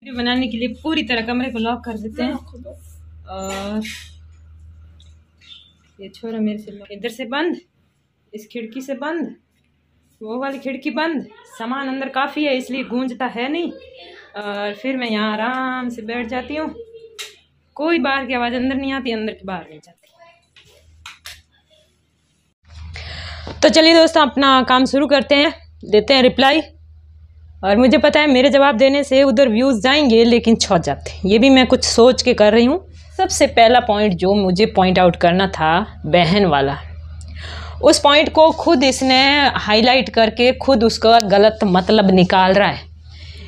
बनाने के लिए पूरी तरह कमरे को लॉक कर देते हैं। और ये छोरा मेरे से इधर से बंद, इस खिड़की से बंद, वो वाली खिड़की बंद। सामान अंदर काफ़ी है इसलिए गूंजता है नहीं। और फिर मैं यहाँ आराम से बैठ जाती हूँ, कोई बाहर की आवाज़ अंदर नहीं आती, अंदर की बाहर नहीं जाती। तो चलिए दोस्तों, अपना काम शुरू करते हैं, देते हैं रिप्लाई। और मुझे पता है मेरे जवाब देने से उधर व्यूज़ जाएंगे लेकिन छौंक जाते हैं, ये भी मैं कुछ सोच के कर रही हूँ। सबसे पहला पॉइंट जो मुझे पॉइंट आउट करना था, बहन वाला, उस पॉइंट को खुद इसने हाईलाइट करके खुद उसका गलत मतलब निकाल रहा है।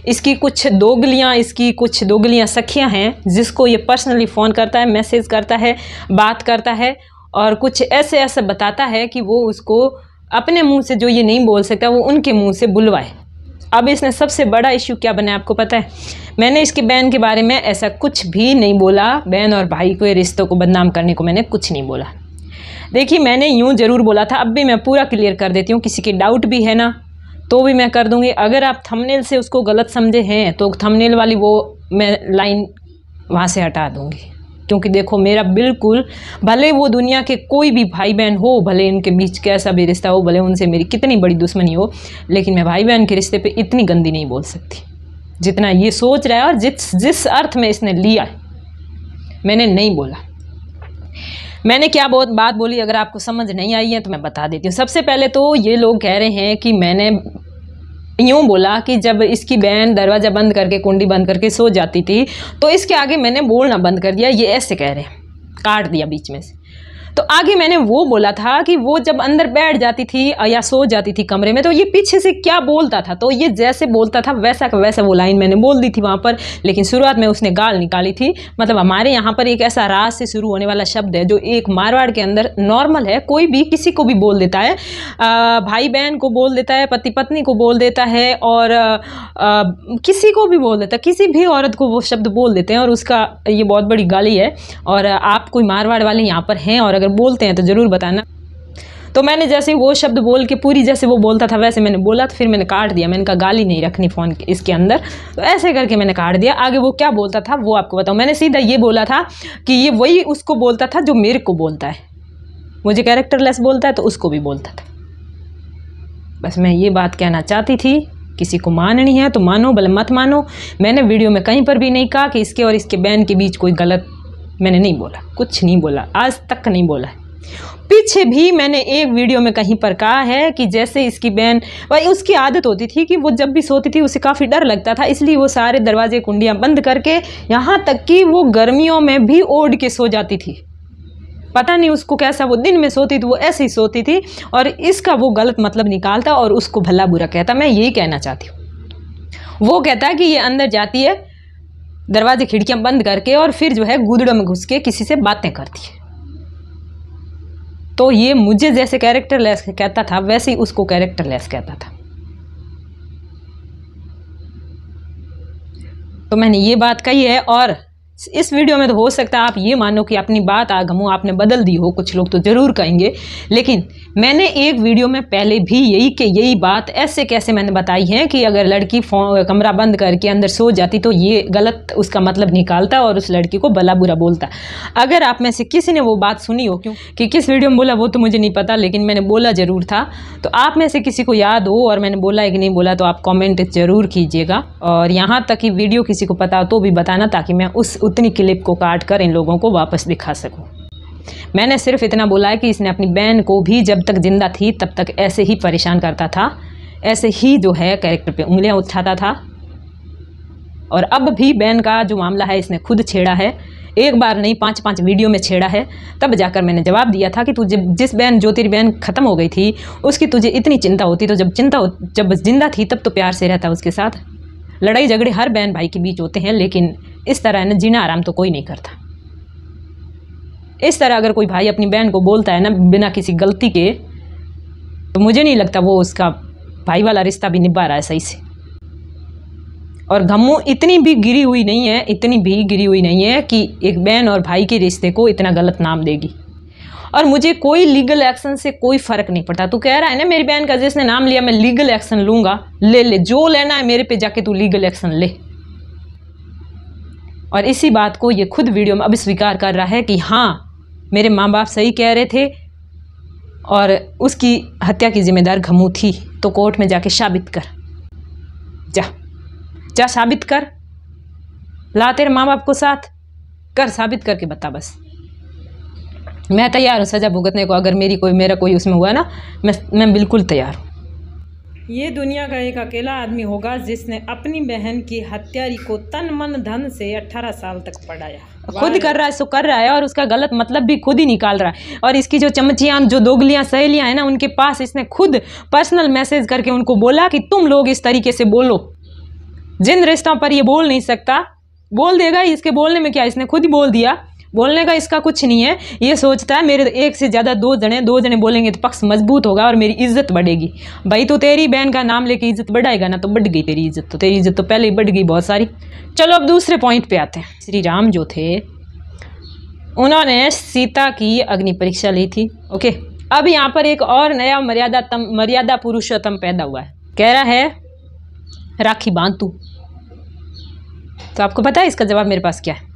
इसकी कुछ दोगलियां सखियां हैं जिसको ये पर्सनली फ़ोन करता है, मैसेज करता है, बात करता है और कुछ ऐसे बताता है कि वो उसको अपने मुंह से जो ये नहीं बोल सकता वो उनके मुंह से बुलवाए। अब इसने सबसे बड़ा इश्यू क्या बना है आपको पता है? मैंने इसकी बहन के बारे में ऐसा कुछ भी नहीं बोला, बहन और भाई को, ये रिश्तों को बदनाम करने को मैंने कुछ नहीं बोला। देखिए, मैंने यूँ ज़रूर बोला था, अब भी मैं पूरा क्लियर कर देती हूँ, किसी के डाउट भी है ना तो भी मैं कर दूँगी। अगर आप थंबनेल से उसको गलत समझे हैं तो थंबनेल वाली वो मैं लाइन वहाँ से हटा दूँगी, क्योंकि देखो मेरा बिल्कुल, भले वो दुनिया के कोई भी भाई बहन हो, भले इनके बीच कैसा भी रिश्ता हो, भले उनसे मेरी कितनी बड़ी दुश्मनी हो, लेकिन मैं भाई बहन के रिश्ते पे इतनी गंदी नहीं बोल सकती जितना ये सोच रहा है। और जिस अर्थ में इसने लिया मैंने नहीं बोला। मैंने क्या बहुत बात बोली, अगर आपको समझ नहीं आई है तो मैं बता देती हूँ। सबसे पहले तो ये लोग कह रहे हैं कि मैंने यूँ बोला कि जब इसकी बहन दरवाज़ा बंद करके, कुंडी बंद करके सो जाती थी तो इसके आगे मैंने बोलना बंद कर दिया, ये ऐसे कह रहे हैं, काट दिया बीच में से। तो आगे मैंने वो बोला था कि वो जब अंदर बैठ जाती थी या सो जाती थी कमरे में तो ये पीछे से क्या बोलता था, तो ये जैसे बोलता था वैसा का वैसा वो लाइन मैंने बोल दी थी वहाँ पर। लेकिन शुरुआत में उसने गाल निकाली थी। मतलब हमारे यहाँ पर एक ऐसा राज से शुरू होने वाला शब्द है जो एक मारवाड़ के अंदर नॉर्मल है, कोई भी किसी को भी बोल देता है, भाई बहन को बोल देता है, पति पत्नी को बोल देता है और किसी को भी बोल देता है, किसी भी औरत को वो शब्द बोल देते हैं और उसका ये बहुत बड़ी गाली है। और आप कोई मारवाड़ वाले यहाँ पर हैं और अगर बोलते हैं तो ज़रूर बताना। तो मैंने जैसे वो शब्द बोल के पूरी जैसे वो बोलता था वैसे मैंने बोला, तो फिर मैंने काट दिया। मैंने कहा गाली नहीं रखनी फ़ोन इसके अंदर, तो ऐसे करके मैंने काट दिया। आगे वो क्या बोलता था वो आपको बताऊँ। मैंने सीधा ये बोला था कि ये वही उसको बोलता था जो मेरे को बोलता है, मुझे कैरेक्टरलेस बोलता है तो उसको भी बोलता था। बस मैं ये बात कहना चाहती थी। किसी को माननी है तो मानो, भले मत मानो। मैंने वीडियो में कहीं पर भी नहीं कहा कि इसके और इसके बहन के बीच कोई गलत, मैंने नहीं बोला, कुछ नहीं बोला, आज तक नहीं बोला। पीछे भी मैंने एक वीडियो में कहीं पर कहा है कि जैसे इसकी बहन, भाई उसकी आदत होती थी कि वो जब भी सोती थी उसे काफ़ी डर लगता था, इसलिए वो सारे दरवाजे कुंडियाँ बंद करके, यहाँ तक कि वो गर्मियों में भी ओढ़ के सो जाती थी। पता नहीं उसको कैसा, वो दिन में सोती थी वो ऐसे ही सोती थी और इसका वो गलत मतलब निकालता और उसको भला बुरा कहता। मैं यही कहना चाहती हूँ। वो कहता है कि ये अंदर जाती है दरवाजे खिड़कियां बंद करके और फिर जो है गुदड़ों में घुस के किसी से बातें करती है। तो ये मुझे जैसे कैरेक्टरलेस कहता था वैसे ही उसको कैरेक्टरलेस कहता था। तो मैंने ये बात कही है और इस वीडियो में तो हो सकता है आप ये मानो कि अपनी बात आगमो आपने बदल दी हो, कुछ लोग तो ज़रूर कहेंगे। लेकिन मैंने एक वीडियो में पहले भी यही बात ऐसे कैसे मैंने बताई है कि अगर लड़की कमरा बंद करके अंदर सो जाती तो ये गलत उसका मतलब निकालता और उस लड़की को भला बुरा बोलता। अगर आप में से किसी ने वो बात सुनी हो, क्यों कि किस वीडियो में बोला वो तो मुझे नहीं पता, लेकिन मैंने बोला ज़रूर था। तो आप में से किसी को याद हो और मैंने बोला है कि नहीं बोला तो आप कॉमेंट ज़रूर कीजिएगा। और यहाँ तक कि वीडियो किसी को पता हो तो भी बताना, ताकि मैं उतनी क्लिप को काट कर इन लोगों को वापस दिखा सकूं। मैंने सिर्फ इतना बोला है कि इसने अपनी बहन को भी जब तक जिंदा थी तब तक ऐसे ही परेशान करता था, ऐसे ही जो है कैरेक्टर पे उंगलियां उठाता था। और अब भी बहन का जो मामला है इसने खुद छेड़ा है, एक बार नहीं 5-5 वीडियो में छेड़ा है। तब जाकर मैंने जवाब दिया था कि तुझे जिस बहन, जो तेरी बहन ख़त्म हो गई थी उसकी तुझे इतनी चिंता होती तो जब जिंदा थी तब तो प्यार से रहता उसके साथ। लड़ाई झगड़े हर बहन भाई के बीच होते हैं, लेकिन इस तरह ना जीना आराम तो कोई नहीं करता। इस तरह अगर कोई भाई अपनी बहन को बोलता है ना बिना किसी गलती के, तो मुझे नहीं लगता वो उसका भाई वाला रिश्ता भी निभा रहा है सही से। और गम्मू इतनी भी गिरी हुई नहीं है कि एक बहन और भाई के रिश्ते को इतना गलत नाम देगी। और मुझे कोई लीगल एक्शन से कोई फ़र्क नहीं पड़ता। तू कह रहा है ना मेरी बहन का जिसने नाम लिया मैं लीगल एक्शन लूँगा, ले जो लेना है मेरे पे जाके तू लीगल एक्शन ले। और इसी बात को ये खुद वीडियो में अब स्वीकार कर रहा है कि हाँ, मेरे माँ बाप सही कह रहे थे और उसकी हत्या की जिम्मेदार घमू थी। तो कोर्ट में जाके साबित कर, जा साबित कर, ला तेरे माँ बाप को साथ, कर साबित करके बता। बस मैं तैयार हूँ सज़ा भुगतने को। अगर मेरा कोई उसमें हुआ ना, मैं बिल्कुल तैयार हूँ। ये दुनिया का एक अकेला आदमी होगा जिसने अपनी बहन की हत्यारी को तन मन धन से 18 साल तक पढ़ाया। खुद कर रहा है, सो कर रहा है, और उसका गलत मतलब भी खुद ही निकाल रहा है। और इसकी जो चमचियां, जो दोगलियां सहेलियां हैं ना, उनके पास इसने खुद पर्सनल मैसेज करके उनको बोला कि तुम लोग इस तरीके से बोलो। जिन रिश्तों पर ये बोल नहीं सकता, बोल देगा। इसके बोलने में क्या, इसने खुद ही बोल दिया। बोलने का इसका कुछ नहीं है। ये सोचता है मेरे एक से ज़्यादा दो जने बोलेंगे तो पक्ष मजबूत होगा और मेरी इज्जत बढ़ेगी। भाई तो तेरी बहन का नाम लेके इज्जत बढ़ाएगा ना, तो बढ़ गई तेरी इज्जत तो पहले ही बढ़ गई बहुत सारी। चलो अब दूसरे पॉइंट पे आते हैं। श्री राम जो थे, उन्होंने सीता की अग्नि परीक्षा ली थी। ओके, अब यहाँ पर एक और नया मर्यादा पुरुषोत्तम पैदा हुआ है। कह रहा है राखी बांध तू। तो आपको पता है इसका जवाब मेरे पास क्या है?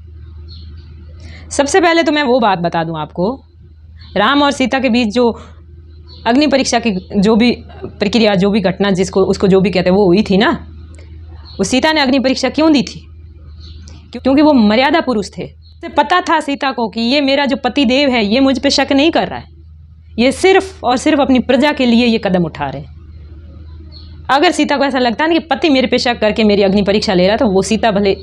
सबसे पहले तो मैं वो बात बता दूं आपको, राम और सीता के बीच जो अग्नि परीक्षा की जो भी प्रक्रिया, जो भी घटना, उसको जो भी कहते हैं, वो हुई थी ना। वो सीता ने अग्नि परीक्षा क्यों दी थी? क्योंकि वो मर्यादा पुरुष थे। तो पता था सीता को कि ये मेरा जो पति देव है, ये मुझ पे शक नहीं कर रहा है, ये सिर्फ और सिर्फ अपनी प्रजा के लिए ये कदम उठा रहे हैं। अगर सीता को ऐसा लगता है कि पति मेरे पे शक करके मेरी अग्नि परीक्षा ले रहा, तो वो सीता भले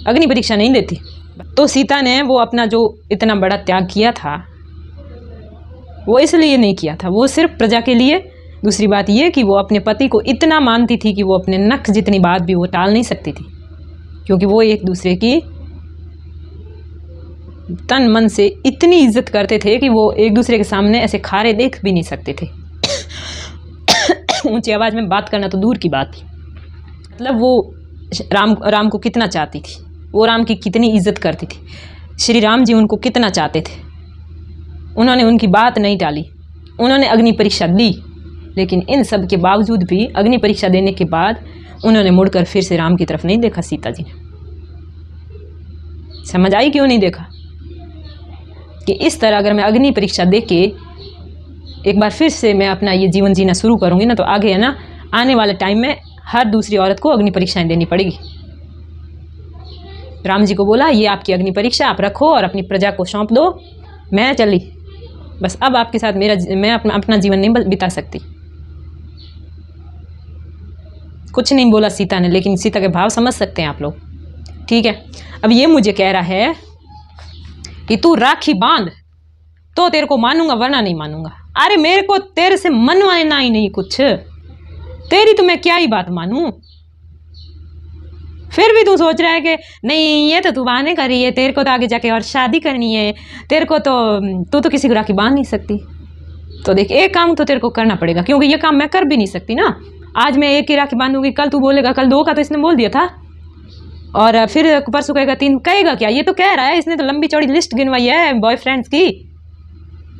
अग्नि परीक्षा नहीं देती। तो सीता ने वो अपना जो इतना बड़ा त्याग किया था, वो इसलिए नहीं किया था, वो सिर्फ प्रजा के लिए। दूसरी बात ये कि वो अपने पति को इतना मानती थी कि वो अपने नख जितनी बात भी वो टाल नहीं सकती थी, क्योंकि वो एक दूसरे की तन मन से इतनी इज्जत करते थे कि वो एक दूसरे के सामने ऐसे खारे देख भी नहीं सकते थे। ऊंची आवाज़ में बात करना तो दूर की बात थी। मतलब वो राम को कितना चाहती थी, वो राम की कितनी इज्जत करती थी। श्री राम जी उनको कितना चाहते थे। उन्होंने उनकी बात नहीं टाली, उन्होंने अग्नि परीक्षा दी। लेकिन इन सब के बावजूद भी अग्नि परीक्षा देने के बाद उन्होंने मुड़कर फिर से राम की तरफ नहीं देखा। सीता जी ने समझ आई क्यों नहीं देखा? कि इस तरह अगर मैं अग्नि परीक्षा दे के एक बार फिर से मैं अपना ये जीवन जीना शुरू करूँगी ना, तो आगे है ना, आने वाले टाइम में हर दूसरी औरत को अग्नि परीक्षाएं देनी पड़ेगी। राम जी को बोला, ये आपकी अग्नि परीक्षा आप रखो और अपनी प्रजा को सौंप दो, मैं चली, बस अब आपके साथ मैं अपना जीवन नहीं बिता सकती। कुछ नहीं बोला सीता ने, लेकिन सीता के भाव समझ सकते हैं आप लोग। ठीक है, अब ये मुझे कह रहा है कि तू राखी बांध तो तेरे को मानूंगा, वरना नहीं मानूंगा। अरे मेरे को तेरे से मनवाना ही नहीं कुछ, तेरी तो मैं क्या ही बात मानूं। फिर भी तू सोच रहा है कि नहीं, ये तो तू बहाने कर रही है, तेरे को तो आगे जाके और शादी करनी है, तेरे को तो तू तो किसी को राखी बांध नहीं सकती। तो देख, एक काम तो तेरे को करना पड़ेगा, क्योंकि ये काम मैं कर भी नहीं सकती ना। आज मैं एक ही राखी बांधूंगी, कल तू बोलेगा, कल दो का तो इसने बोल दिया था, और फिर परसों कहेगा तीन। कहेगा क्या? ये तो कह रहा है, इसने तो लंबी चौड़ी लिस्ट गिनवाई है बॉयफ्रेंड्स की।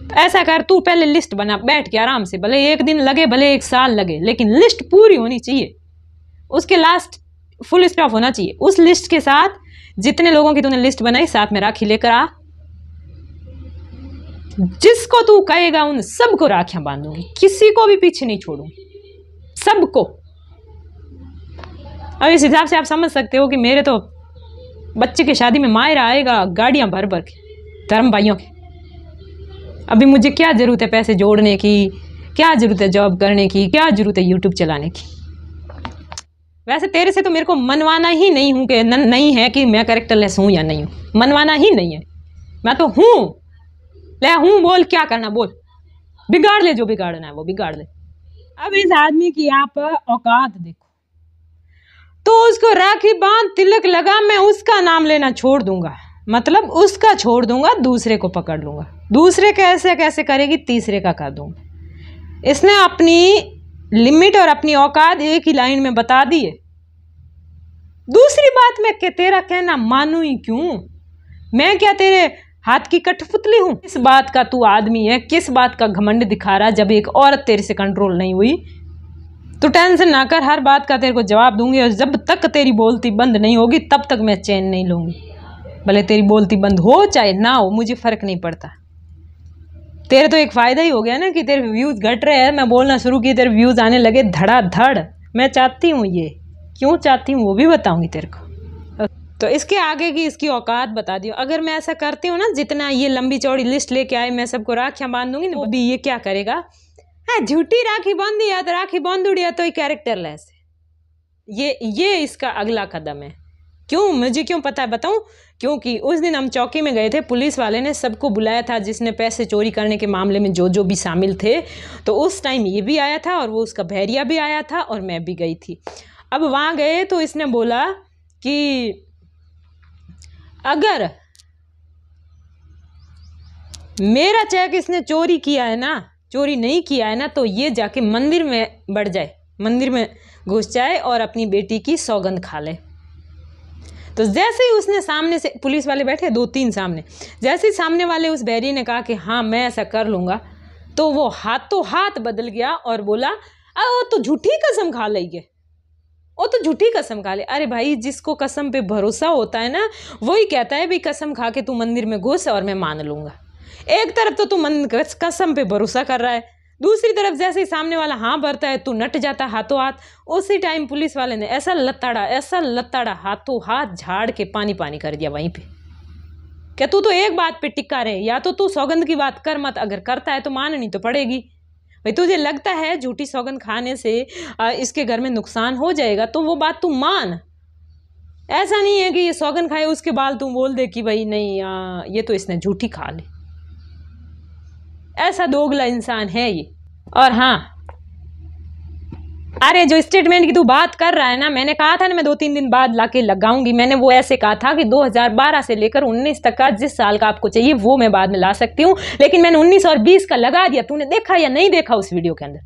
तो ऐसा कर, तू पहले लिस्ट बना, बैठ के आराम से, भले एक दिन लगे भले एक साल लगे, लेकिन लिस्ट पूरी होनी चाहिए। उसके लास्ट फुल स्टॉप होना चाहिए। उस लिस्ट के साथ जितने लोगों की तूने लिस्ट बनाई, साथ में राखी लेकर आ। जिसको तू कहेगा उन सबको राखियां बांधूंगी, किसी को भी पीछे नहीं छोड़ूंगी, सबको। अब इस हिसाब से आप समझ सकते हो कि मेरे तो बच्चे की शादी में मायरा आएगा गाड़ियां भर भर के, धर्म भाइयों के। अभी मुझे क्या जरूरत है पैसे जोड़ने की, क्या जरूरत है जॉब करने की, क्या जरूरत है यूट्यूब चलाने की। वैसे तेरे से तो मेरे को मनवाना ही नहीं हूं कि नहीं है कि मैं कैरेक्टरलेस हूं या नहीं हूं, मनवाना ही नहीं है। मैं तो हूं, ले हूं, बोल क्या करना बोल, बिगाड़ ले जो बिगाड़ना है वो बिगाड़ ले। अब इस आदमी की आप औकात देखो। तो उसको राखी बांध, तिलक लगा, मैं उसका नाम लेना छोड़ दूंगा, मतलब उसका छोड़ दूंगा, दूसरे को पकड़ लूंगा। दूसरे कैसे कैसे करेगी, तीसरे का कर दूंगा। इसने अपनी लिमिट और अपनी औकात एक ही लाइन में बता दी है। दूसरी बात, मैं तेरा कहना मानू ही क्यों? मैं क्या तेरे हाथ की कठपुतली हूं? किस बात का तू आदमी है, किस बात का घमंड दिखा रहा जब एक औरत तेरे से कंट्रोल नहीं हुई? तो टेंशन ना कर, हर बात का तेरे को जवाब दूंगी, और जब तक तेरी बोलती बंद नहीं होगी तब तक मैं चैन नहीं लूँगी। भले तेरी बोलती बंद हो चाहे ना हो, मुझे फ़र्क नहीं पड़ता। तेरे तो एक फ़ायदा ही हो गया ना कि तेरे व्यूज़ घट रहे हैं, मैं बोलना शुरू की, तेरे व्यूज़ आने लगे धड़ाधड़। मैं चाहती हूँ, ये क्यों चाहती हूँ वो भी बताऊँगी तेरे को। तो इसके आगे की इसकी औकात बता दी। अगर मैं ऐसा करती हूँ ना, जितना ये लंबी चौड़ी लिस्ट लेके आए, मैं सबको राखियाँ बांध दूंगी ना, अभी ये क्या करेगा, हाँ झूठी राखी बांधी या तो राखी बांध उड़ी या तो कैरेक्टरलेस। ये इसका अगला कदम है। क्यों, मुझे क्यों पता है बताऊं? क्योंकि उस दिन हम चौकी में गए थे, पुलिस वाले ने सबको बुलाया था जिसने पैसे चोरी करने के मामले में जो भी शामिल थे। तो उस टाइम ये भी आया था और वो उसका भैरिया भी आया था और मैं भी गई थी। अब वहाँ गए तो इसने बोला कि अगर मेरा चेक इसने चोरी किया है ना, चोरी नहीं किया है ना, तो ये जाके मंदिर में बढ़ जाए, मंदिर में घुस जाए और अपनी बेटी की सौगंध खा ले। तो जैसे ही उसने सामने से, पुलिस वाले बैठे 2-3 सामने, जैसे ही सामने वाले उस बैरी ने कहा कि हाँ मैं ऐसा कर लूँगा, तो वो हाथों हाथ बदल गया और बोला वो तो झूठी कसम खा लेगी, वो तो झूठी कसम खा ले। अरे भाई, जिसको कसम पे भरोसा होता है ना, वही कहता है भी कसम खा के तू मंदिर में घुस और मैं मान लूँगा। एक तरफ तो तू कसम पे भरोसा कर रहा है, दूसरी तरफ जैसे ही सामने वाला हाँ भरता है तू नट जाता हाथों हाथ। उसी टाइम पुलिस वाले ने ऐसा लताड़ा हाथों हाथ झाड़ के पानी पानी कर दिया वहीं पे। क्या तू तो एक बात पे टिका रहे, या तो तू सौगंध की बात कर मत, अगर करता है तो माननी तो पड़ेगी। भाई तुझे लगता है झूठी सौगंध खाने से इसके घर में नुकसान हो जाएगा, तो वो बात तू मान। ऐसा नहीं है कि ये सौगंध खाए उसके बाद तू बोल दे कि भाई नहीं ये तो इसने झूठी खा ली। ऐसा दोगला इंसान है ये। और हाँ, अरे जो स्टेटमेंट की तू बात कर रहा है ना, मैंने कहा था ना मैं 2-3 दिन बाद लाके लगाऊंगी। मैंने वो ऐसे कहा था कि 2012 से लेकर 19 तक का जिस साल का आपको चाहिए वो मैं बाद में ला सकती हूँ, लेकिन मैंने 19 और 20 का लगा दिया। तूने देखा या नहीं देखा उस वीडियो के अंदर?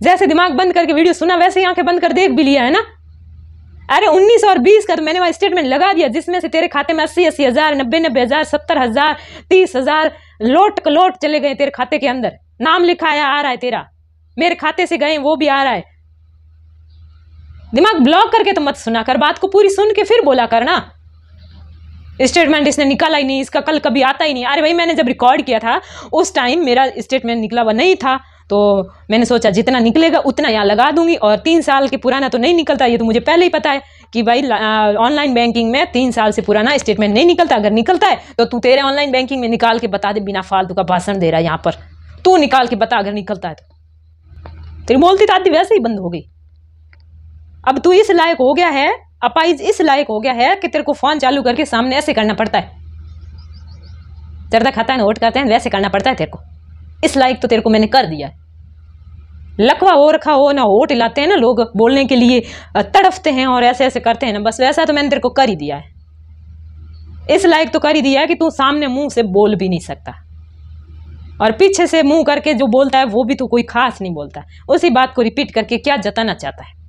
जैसे दिमाग बंद करके वीडियो सुना वैसे ही आंखें बंद कर देख भी लिया है ना। अरे 19 और 20 का तो मैंने वहाँ स्टेटमेंट लगा दिया, जिसमें से तेरे खाते में 80-80 हज़ार, 90-90 हज़ार, 70 हज़ार, 30 हज़ार लोट चले गए तेरे खाते के अंदर। नाम लिखा है, आ रहा है तेरा, मेरे खाते से गए वो भी आ रहा है। दिमाग ब्लॉक करके तो मत सुना कर, बात को पूरी सुन के फिर बोला कर ना। स्टेटमेंट इसने निकाला ही नहीं, इसका कल कभी आता ही नहीं। अरे भाई, मैंने जब रिकॉर्ड किया था उस टाइम मेरा स्टेटमेंट निकला हुआ नहीं था, तो मैंने सोचा जितना निकलेगा उतना यहाँ लगा दूंगी। और 3 साल के पुराना तो नहीं निकलता, ये तो मुझे पहले ही पता है कि भाई ऑनलाइन बैंकिंग में 3 साल से पुराना स्टेटमेंट नहीं निकलता। अगर निकलता है तो तू तेरे ऑनलाइन बैंकिंग में निकाल के बता दे, बिना फालतू का भाषण दे रहा है यहाँ पर। तू निकाल के बता अगर निकलता है तो। तेरी बोलती तो आदि वैसे ही बंद हो गई। अब तू इस लायक हो गया है, अपाइज इस लायक हो गया है कि तेरे को फोन चालू करके सामने ऐसे करना पड़ता है। चरदा खाता है नोट करते हैं वैसे करना पड़ता है तेरे को। इस लायक तो तेरे को मैंने कर दिया है। लकवा हो रखा हो ना, होठ हिलाते हैं ना लोग बोलने के लिए, तड़फते हैं और ऐसे ऐसे करते हैं ना, बस वैसा तो मैंने तेरे को कर ही दिया है। इस लायक तो कर ही दिया है कि तू सामने मुंह से बोल भी नहीं सकता, और पीछे से मुंह करके जो बोलता है वो भी तू कोई खास नहीं बोलता। उसी बात को रिपीट करके क्या जताना चाहता है।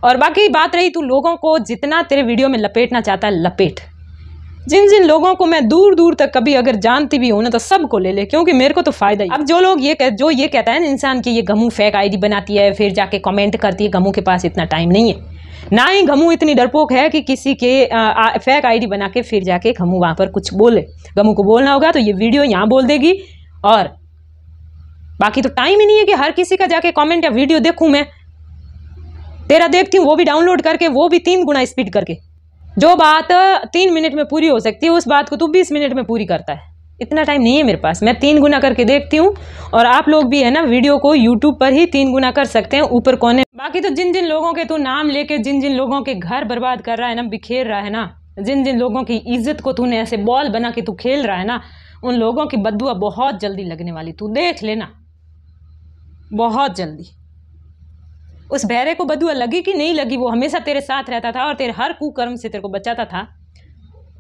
और बाकी बात रही तू लोगों को जितना तेरे वीडियो में लपेटना चाहता है लपेट। जिन जिन लोगों को मैं दूर दूर तक कभी अगर जानती भी हूं ना, तो सबको ले ले, क्योंकि मेरे को तो फायदा ही। अब जो लोग ये कहता है ना इंसान की ये गमू फेक आईडी बनाती है फिर जाके कमेंट करती है, गमू के पास इतना टाइम नहीं है, ना ही गमू इतनी डरपोक है कि किसी के फेक आईडी बना के फिर जाके गमू वहां पर कुछ बोले। गमू को बोलना होगा तो ये वीडियो यहाँ बोल देगी, और बाकी तो टाइम ही नहीं है कि हर किसी का जाके कॉमेंट या वीडियो देखूं मैं। तेरा देखती हूँ वो भी डाउनलोड करके, वो भी 3 गुना स्पीड करके। जो बात 3 मिनट में पूरी हो सकती है उस बात को तू 20 मिनट में पूरी करता है। इतना टाइम नहीं है मेरे पास, मैं 3 गुना करके देखती हूँ। और आप लोग भी है ना वीडियो को यूट्यूब पर ही 3 गुना कर सकते हैं ऊपर कोने। बाकी तो जिन जिन लोगों के तू नाम लेके जिन जिन लोगों के घर बर्बाद कर रहा है ना, बिखेर रहा है ना, जिन जिन लोगों की इज्जत को तूने ऐसे बॉल बना के तू खेल रहा है ना, उन लोगों की बददुआ बहुत जल्दी लगने वाली, तू देख लेना बहुत जल्दी। उस बहरे को बदुआ लगी कि नहीं लगी, वो हमेशा तेरे साथ रहता था और तेरे हर कुकर्म से तेरे को बचाता था।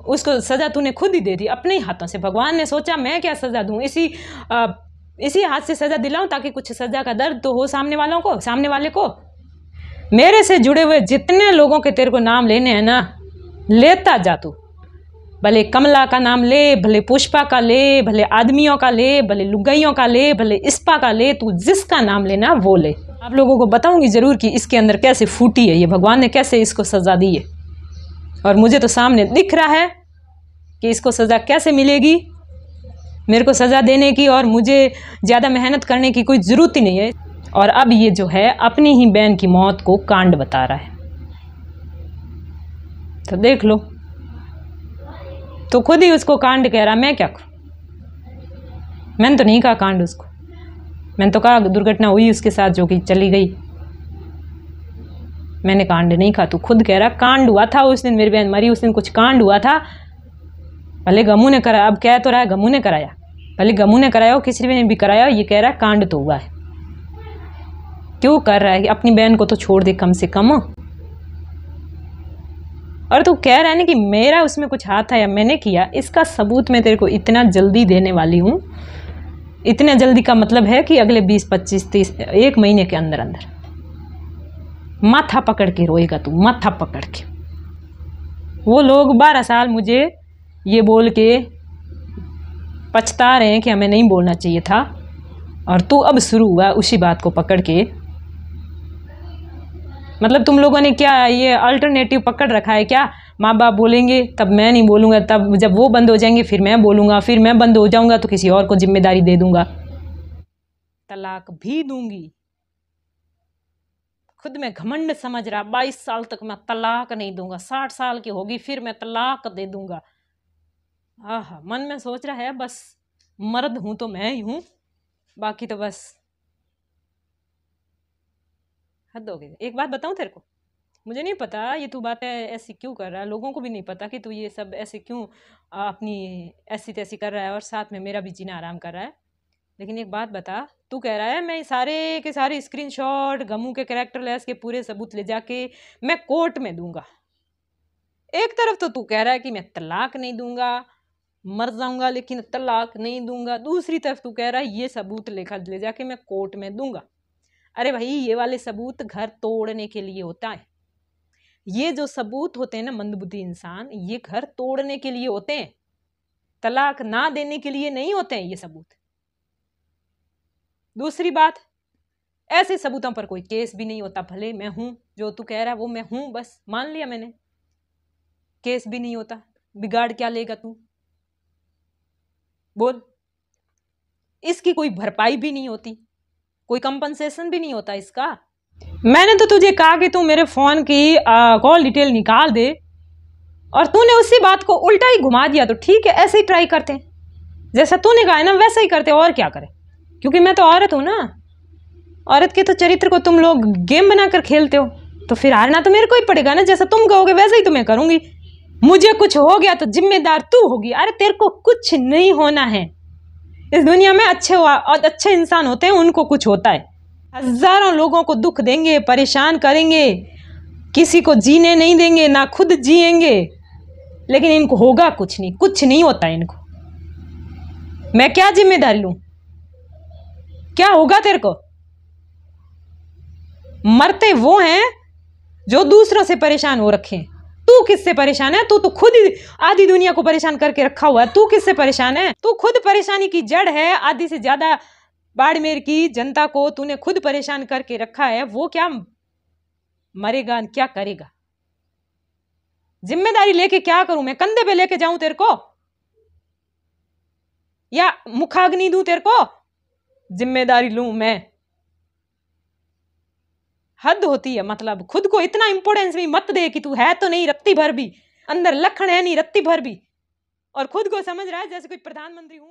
उसको सज़ा तूने खुद ही दे दी अपने ही हाथों से। भगवान ने सोचा मैं क्या सज़ा दूँ, इसी हाथ से सज़ा दिलाऊं ताकि कुछ सज़ा का दर्द तो हो सामने वाले को। मेरे से जुड़े हुए जितने लोगों के तेरे को नाम लेने हैं ना, लेता जा तू। भले कमला का नाम ले, भले पुष्पा का ले, भले आदमियों का ले, भले लुगाइयों का ले, भले इस्पा का ले, तू जिसका नाम लेना वो ले। आप लोगों को बताऊंगी ज़रूर कि इसके अंदर कैसे फूटी है ये, भगवान ने कैसे इसको सज़ा दी है। और मुझे तो सामने दिख रहा है कि इसको सज़ा कैसे मिलेगी, मेरे को सज़ा देने की और मुझे ज़्यादा मेहनत करने की कोई ज़रूरत ही नहीं है। और अब ये जो है अपनी ही बहन की मौत को कांड बता रहा है, तो देख लो। तो खुद ही उसको कांड कह रहा, मैं क्या करूं? मैंने तो नहीं कहा कांड उसको, मैंने तो कहा दुर्घटना हुई उसके साथ जो कि चली गई। मैंने कांड नहीं कहा, तू खुद कह रहा कांड हुआ था उस दिन, मेरी बहन मरी उस दिन कुछ कांड हुआ था। भले गमू ने कराया, अब कह तो रहा है गमू ने कराया, भले गमू ने कराया हो किसी ने भी कराया, ये कह रहा है कांड तो हुआ है। क्यों कर रहा है? अपनी बहन को तो छोड़ दे कम से कम। और तू कह रहा है ना कि मेरा उसमें कुछ हाथ है या मैंने किया, इसका सबूत मैं तेरे को इतना जल्दी देने वाली हूँ। इतने जल्दी का मतलब है कि अगले 20, 25, 30 1 महीने के अंदर अंदर माथा पकड़ के रोएगा तू, माथा पकड़ के। वो लोग 12 साल मुझे ये बोल के पछता रहे हैं कि हमें नहीं बोलना चाहिए था, और तू अब शुरू हुआ उसी बात को पकड़ के। मतलब तुम लोगों ने क्या ये अल्टरनेटिव पकड़ रखा है क्या? माँ बाप बोलेंगे तब मैं नहीं बोलूँगा, तब जब वो बंद हो जाएंगे फिर मैं बोलूँगा, फिर मैं बंद हो जाऊँगा तो किसी और को जिम्मेदारी दे दूँगा। तलाक भी दूँगी। खुद में घमंड समझ रहा 22 साल तक मैं तलाक नहीं दूंगा, 60 साल की होगी फिर मैं तलाक दे दूंगा। आहा, मन में सोच रहा है बस मर्द हूं तो मैं ही हूं, बाकी तो बस हद हो गई। एक बात बताऊं तेरे को, मुझे नहीं पता ये तू बातें ऐसी क्यों कर रहा है, लोगों को भी नहीं पता कि तू ये सब ऐसे क्यों अपनी ऐसी तैसी कर रहा है और साथ में मेरा भी जीना आराम कर रहा है। लेकिन एक बात बता, तू कह रहा है मैं सारे के सारे स्क्रीनशॉट गमू के कैरेक्टर लेस के पूरे सबूत ले जाके मैं कोर्ट में दूंगा। एक तरफ तो तू कह रहा है कि मैं तलाक नहीं दूंगा, मर जाऊंगा लेकिन तलाक नहीं दूंगा, दूसरी तरफ तू कह रहा है ये सबूत लेकर ले जाके मैं कोर्ट में दूंगा। अरे भाई, ये वाले सबूत घर तोड़ने के लिए होता है। ये जो सबूत होते हैं ना मंदबुद्धि इंसान, ये घर तोड़ने के लिए होते हैं, तलाक ना देने के लिए नहीं होते हैं ये सबूत। दूसरी बात, ऐसे सबूतों पर कोई केस भी नहीं होता। भले मैं हूं, जो तू कह रहा है वो मैं हूं, बस मान लिया मैंने, केस भी नहीं होता। बिगाड़ क्या लेगा तू? बोल। इसकी कोई भरपाई भी नहीं होती, कोई कंपनसेशन भी नहीं होता इसका। मैंने तो तुझे कहा कि तू मेरे फोन की कॉल डिटेल निकाल दे, और तूने उसी बात को उल्टा ही घुमा दिया। तो ठीक है, ऐसे ही ट्राई करते हैं, जैसा तूने कहा है ना वैसा ही करते, और क्या करें, क्योंकि मैं तो औरत हूं ना। औरत के तो चरित्र को तुम लोग गेम बनाकर खेलते हो, तो फिर हारना तो मेरे को ही पड़ेगा ना। जैसा तुम कहोगे वैसा ही तो मैं करूंगी। मुझे कुछ हो गया तो जिम्मेदार तू होगी। अरे तेरे को कुछ नहीं होना है। इस दुनिया में अच्छे इंसान होते हैं, उनको कुछ होता है। हजारों लोगों को दुख देंगे, परेशान करेंगे, किसी को जीने नहीं देंगे, ना खुद जिएंगे, लेकिन इनको होगा कुछ नहीं, कुछ नहीं होता इनको। मैं क्या जिम्मेदारी लूं? क्या होगा तेरे को? मरते वो हैं जो दूसरों से परेशान हो रखे हैं। तू किससे परेशान है? तू तो खुद ही आधी दुनिया को परेशान करके रखा हुआ है। तू किससे परेशान है? तू खुद परेशानी की जड़ है। आधी से ज्यादा बाड़मेर की जनता को तूने खुद परेशान करके रखा है। वो क्या मरेगा, क्या करेगा? जिम्मेदारी लेके क्या करूं मैं? कंधे पे लेके जाऊं तेरे को, या मुखाग्नि दूं तेरे को? जिम्मेदारी लूं मैं? हद होती है। मतलब खुद को इतना इंपोर्टेंस भी मत दे कि तू है तो नहीं रत्ती भर भी, अंदर लखन है नहीं रत्ती भर भी, और खुद को समझ रहा है जैसे कोई प्रधानमंत्री हूं।